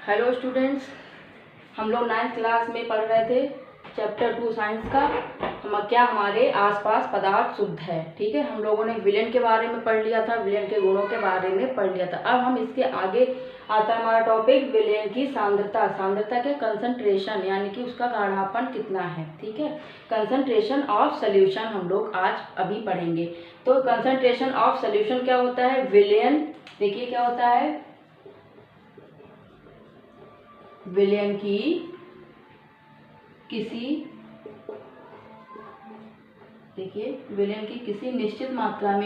Hello students, हम लोग 9th class में पढ़ रहे थे चैप्टर 2 साइंस का। हम क्या हमारे आसपास पदार्थ शुद्ध है। ठीक है, हम लोगों ने विलयन के बारे में पढ़ लिया था, विलयन के गुणों के बारे में पढ़ लिया था। अब हम इसके आगे आता है हमारा टॉपिक विलयन की सांद्रता। सांद्रता के कंसंट्रेशन यानी कि उसका गाढ़ापन कितना है। ठीक है, कंसंट्रेशन ऑफ सोल्यूशन हम लोग आज अभी पढ़ेंगे। तो कंसंट्रेशन ऑफ सोल्यूशन क्या होता है, विलयन। देखिए क्या होता है, विलयन की किसी निश्चित मात्रा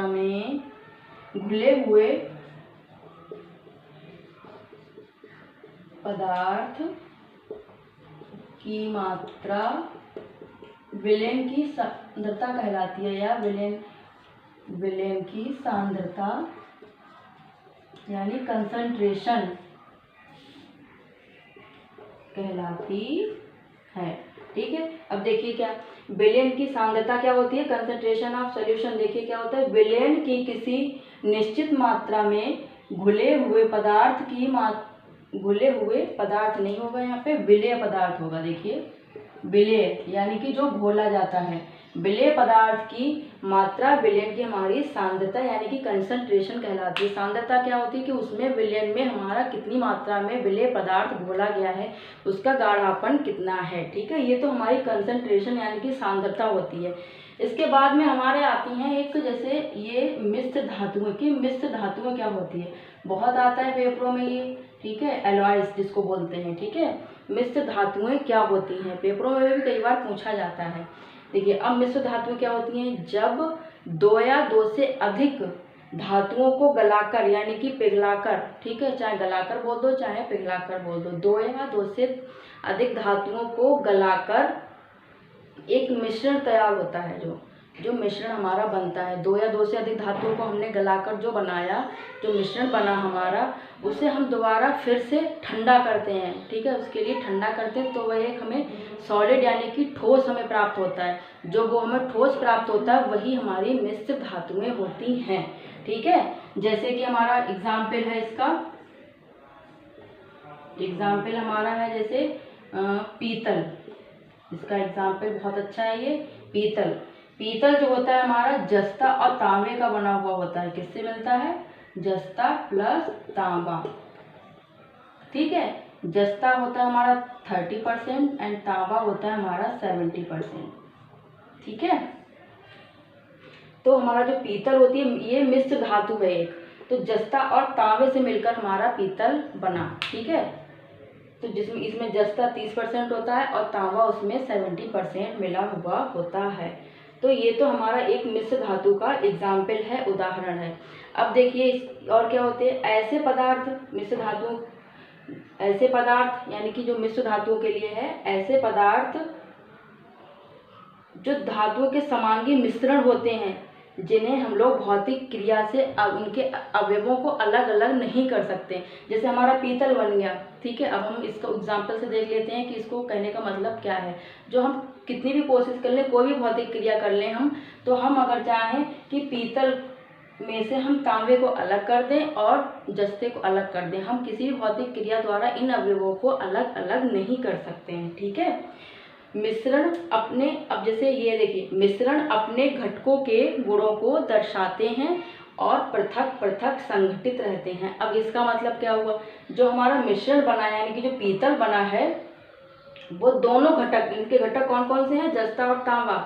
में घुले हुए पदार्थ की मात्रा विलयन की सांद्रता कहलाती है, या विलयन की सांद्रता यानी कंसंट्रेशन कहलाती है। ठीक है, अब देखिए क्या विलयन की सांद्रता क्या होती है, कंसंट्रेशन ऑफ सॉल्यूशन। देखिए क्या होता है, विलयन की किसी निश्चित मात्रा में घुले हुए पदार्थ नहीं होगा, यहाँ पे विलेय पदार्थ होगा। देखिए विलेय यानी कि जो घोला जाता है, विलेय पदार्थ की मात्रा विलयन की हमारी सांद्रता यानी कि कंसंट्रेशन कहलाती है। सांद्रता क्या होती है कि उसमें विलयन में हमारा कितनी मात्रा में विलेय पदार्थ घोला गया है, उसका गाढ़ापन कितना है। ठीक है, ये तो हमारी कंसंट्रेशन यानी कि सांद्रता होती है। इसके बाद में हमारे आती हैं एक, जैसे ये मिश्र धातुएं की। मिश्र धातुएं क्या होती है, बहुत आता है पेपरों में ये। ठीक है, एलॉयज जिसको बोलते हैं। ठीक है, मिश्र धातुएं क्या होती हैं, पेपरों में भी कई बार पूछा जाता है। देखिए अब मिश्र धातुएं क्या होती हैं, जब दो या दो से अधिक धातुओं को गलाकर यानी कि पिघलाकर, ठीक है, चाहे गलाकर बोल दो चाहे पिघलाकर बोल दो, दो या दो से अधिक धातुओं को गलाकर एक मिश्रण तैयार होता है। जो मिश्रण हमारा बनता है, दो या दो से अधिक धातुओं को हमने गलाकर जो बनाया, जो मिश्रण बना हमारा, उसे हम दोबारा फिर से ठंडा करते हैं। ठीक है, उसके लिए ठंडा करते हैं तो वह एक हमें सॉलिड यानी कि ठोस हमें प्राप्त होता है। जो वो हमें ठोस प्राप्त होता है वही हमारी मिश्र धातुएं होती हैं। ठीक है, जैसे कि हमारा एग्जाम्पल है, इसका एग्जाम्पल हमारा है जैसे पीतल। इसका एग्जाम्पल बहुत अच्छा है ये पीतल। पीतल जो होता है हमारा जस्ता और तांबे का बना हुआ होता है। किससे मिलता है, जस्ता प्लस तांबा। ठीक है, जस्ता होता है हमारा 30% एंड तांबा होता है हमारा 70%। ठीक है, तो हमारा जो पीतल होती है ये मिश्र धातु है एक, तो जस्ता और तांबे से मिलकर हमारा पीतल बना। ठीक है, तो जिसमें इसमें जस्ता 30% होता है और तांबा उसमें 70% मिला हुआ होता है। तो ये तो हमारा एक मिश्र धातु का एग्जाम्पल है, उदाहरण है। अब देखिए और क्या होते हैं ऐसे पदार्थ, ऐसे पदार्थ यानी कि जो मिश्र धातुओं के लिए है, ऐसे पदार्थ जो धातुओं के समांगी मिश्रण होते हैं, जिन्हें हम लोग भौतिक क्रिया से उनके अवयवों को अलग अलग नहीं कर सकते। जैसे हमारा पीतल बन गया। ठीक है, अब हम इसको एग्जाम्पल से देख लेते हैं कि इसको कहने का मतलब क्या है। जो हम कितनी भी कोशिश कर लें, कोई भी भौतिक क्रिया कर लें हम, तो हम अगर चाहें कि पीतल में से हम तांबे को अलग कर दें और जस्ते को अलग कर दें, हम किसी भी भौतिक क्रिया द्वारा इन अवयवों को अलग अलग नहीं कर सकते हैं। ठीक है, मिश्रण अपने, अब जैसे ये देखिए, मिश्रण अपने घटकों के गुणों को दर्शाते हैं और पृथक पृथक संघटित रहते हैं। अब इसका मतलब क्या हुआ, जो हमारा मिश्रण बना यानी कि जो पीतल बना है, वो दोनों घटक, इनके घटक कौन कौन से हैं, जस्ता और तांबा।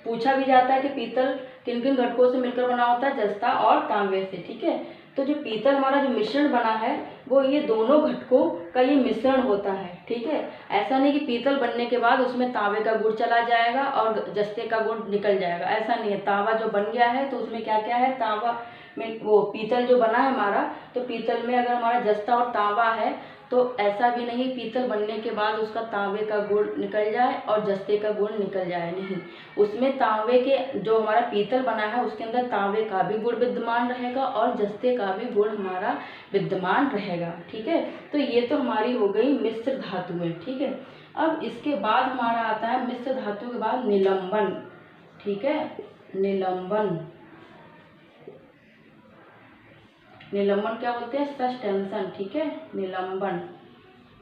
पूछा भी जाता है कि पीतल किन किन घटकों से मिलकर बना होता है, जस्ता और तांबे से। ठीक है, तो जो पीतल हमारा जो मिश्रण बना है वो ये दोनों घटकों का ये मिश्रण होता है। ठीक है, ऐसा नहीं कि पीतल बनने के बाद उसमें तांबे का गुण चला जाएगा और जस्ते का गुण निकल जाएगा, ऐसा नहीं है। तांबा जो बन गया है तो उसमें क्या क्या है, तांबा में वो पीतल जो बना है हमारा, तो पीतल में अगर हमारा जस्ता और तांबा है तो ऐसा भी नहीं पीतल बनने के बाद उसका तांबे का गुण निकल जाए और जस्ते का गुण निकल जाए, नहीं। उसमें तांबे के, जो हमारा पीतल बना है उसके अंदर तांबे का भी गुण विद्यमान रहेगा और जस्ते का भी गुण हमारा विद्यमान रहेगा। ठीक है, तो ये तो हमारी हो गई मिश्र धातुएं। ठीक है, अब इसके बाद हमारा आता है मिश्र धातु के बाद निलंबन। ठीक है, निलंबन। निलंबन क्या बोलते हैं? सस्टेंशन, ठीक है, निलंबन।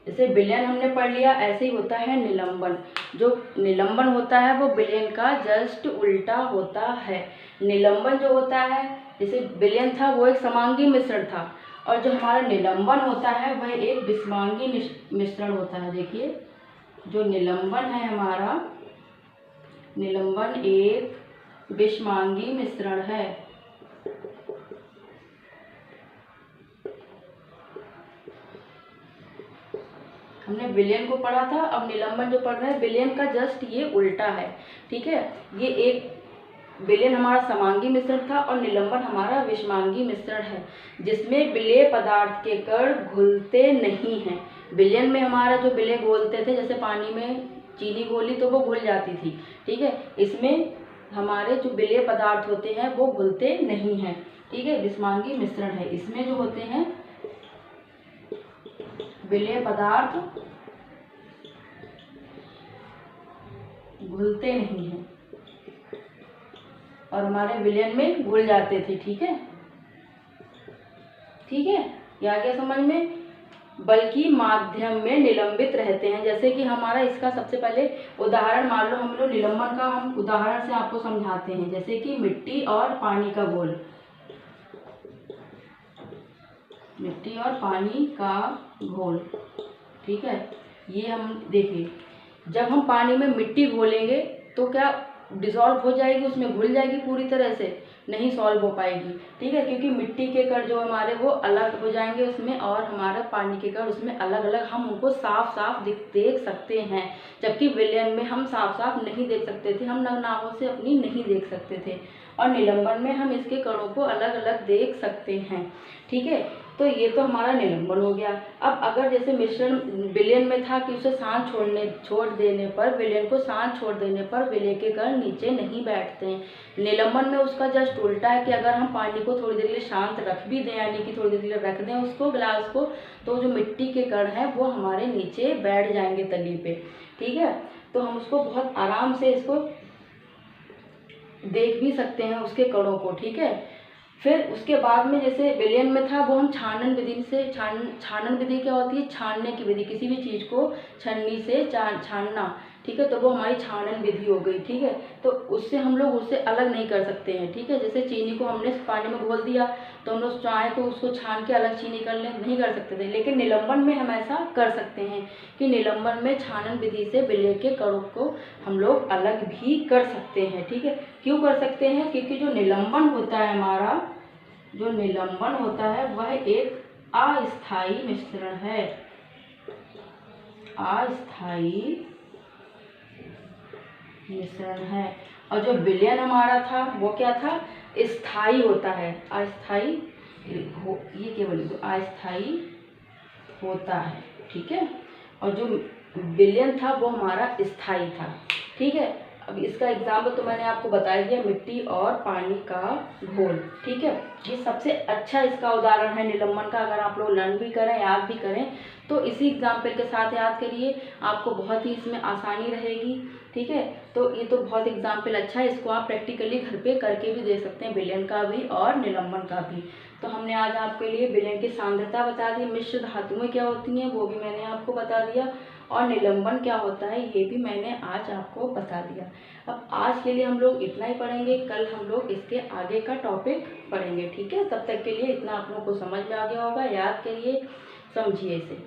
जैसे विलयन हमने पढ़ लिया, ऐसे ही होता है निलंबन। जो निलंबन होता है वो विलयन का जस्ट उल्टा होता है। निलंबन जो होता है, जैसे विलयन था वो एक समांगी मिश्रण था, और जो हमारा निलंबन होता है वह एक विषमांगी मिश्रण होता है। देखिए, जो निलंबन है हमारा, निलंबन एक विषमांगी मिश्रण है। हमने विलयन को पढ़ा था, अब निलंबन जो पढ़ रहे हैं, विलयन का जस्ट ये उल्टा है, ठीक है। ये एक विलयन हमारा समांगी मिश्रण था और निलंबन हमारा विषमांगी मिश्रण है, जिसमें विलेय पदार्थ के कण घुलते नहीं हैं। विलयन में हमारा जो विलेय घोलते थे, जैसे पानी में चीनी घोली तो वो घुल जाती थी, ठीक है। इसमें हमारे जो विलेय पदार्थ होते हैं वो घुलते नहीं हैं, ठीक है, विषमांगी मिश्रण है। इसमें जो होते हैं विलेय पदार्थ घुलते नहीं हैं और हमारे विलयन में घुल जाते थे, ठीक है, ठीक है, ये आ गया समझ में। बल्कि माध्यम में निलंबित रहते हैं। जैसे कि हमारा इसका सबसे पहले उदाहरण मान लो, हम लोग निलंबन का हम उदाहरण से आपको समझाते हैं। जैसे कि मिट्टी और पानी का घोल, मिट्टी और पानी का घोल, ठीक है। ये हम देखिए, जब हम पानी में मिट्टी घोलेंगे तो क्या डिसॉल्व हो जाएगी, उसमें घुल जाएगी पूरी तरह से? नहीं सॉल्व हो पाएगी, ठीक है, क्योंकि मिट्टी के कण जो हमारे वो अलग हो जाएंगे उसमें, और हमारा पानी के कण उसमें अलग अलग, हम उनको साफ साफ देख सकते हैं। जबकि विलयन में हम साफ साफ नहीं देख सकते थे, हम नग्नाहों से अपनी नहीं देख सकते थे, और निलंबन में हम इसके कणों को अलग अलग देख सकते हैं, ठीक है। तो ये तो हमारा निलंबन हो गया। अब अगर जैसे मिश्रण विलयन में था कि उसे सांस छोड़ देने पर, विलयन को सांस छोड़ देने पर विलेय के कण नीचे नहीं बैठते हैं। निलंबन में उसका जस्ट उल्टा है कि अगर हम पानी को थोड़ी देर के लिए शांत रख भी दें, यानी कि थोड़ी देर के लिए रख दें उसको, गिलास को, तो जो मिट्टी के कण हैं वो हमारे नीचे बैठ जाएंगे तली पे, ठीक है। तो हम उसको बहुत आराम से इसको देख भी सकते हैं उसके कणों को, ठीक है। फिर उसके बाद में जैसे विलयन में था वो हम छानन विधि से, छानन विधि क्या होती है? छानने की विधि, किसी भी चीज़ को छन्नी से छानना, ठीक है, तो वो हमारी छानन विधि हो गई, ठीक है। तो उससे हम लोग उससे अलग नहीं कर सकते हैं, ठीक है। जैसे चीनी को हमने पानी में घोल दिया तो हम लोग चाय को उसको छान के अलग चीनी कर लें, नहीं कर सकते थे। लेकिन निलंबन में हम ऐसा कर सकते हैं कि निलंबन में छानन विधि से विलेय के कणों को हम लोग अलग भी कर सकते हैं, ठीक है। क्यों कर सकते हैं? क्योंकि जो निलंबन होता है हमारा, जो निलंबन होता है वह एक अस्थायी मिश्रण है, अस्थायी मिश्रण है। और जो विलयन हमारा था वो क्या था? स्थायी होता है, अस्थायी ये केवल अस्थायी होता है, ठीक है। और जो विलयन था वो हमारा स्थायी था, ठीक है। अब इसका एग्जाम्पल तो मैंने आपको बता दिया, मिट्टी और पानी का घोल, ठीक है। ये सबसे अच्छा इसका उदाहरण है निलंबन का। अगर आप लोग लर्न भी करें, याद भी करें, तो इसी एग्जाम्पल के साथ याद करिए, आपको बहुत ही इसमें आसानी रहेगी, ठीक है। तो ये तो बहुत एग्जाम्पल अच्छा है, इसको आप प्रैक्टिकली घर पे करके भी दे सकते हैं, विलयन का भी और निलंबन का भी। तो हमने आज आपके लिए विलयन की सांद्रता बता दी, मिश्र धातुएं क्या होती हैं वो भी मैंने आपको बता दिया, और निलंबन क्या होता है ये भी मैंने आज आपको बता दिया। अब आज के लिए हम लोग इतना ही पढ़ेंगे, कल हम लोग इसके आगे का टॉपिक पढ़ेंगे, ठीक है। तब तक के लिए इतना आप लोगों को समझ में आ गया होगा, याद करिए, समझिए इसे।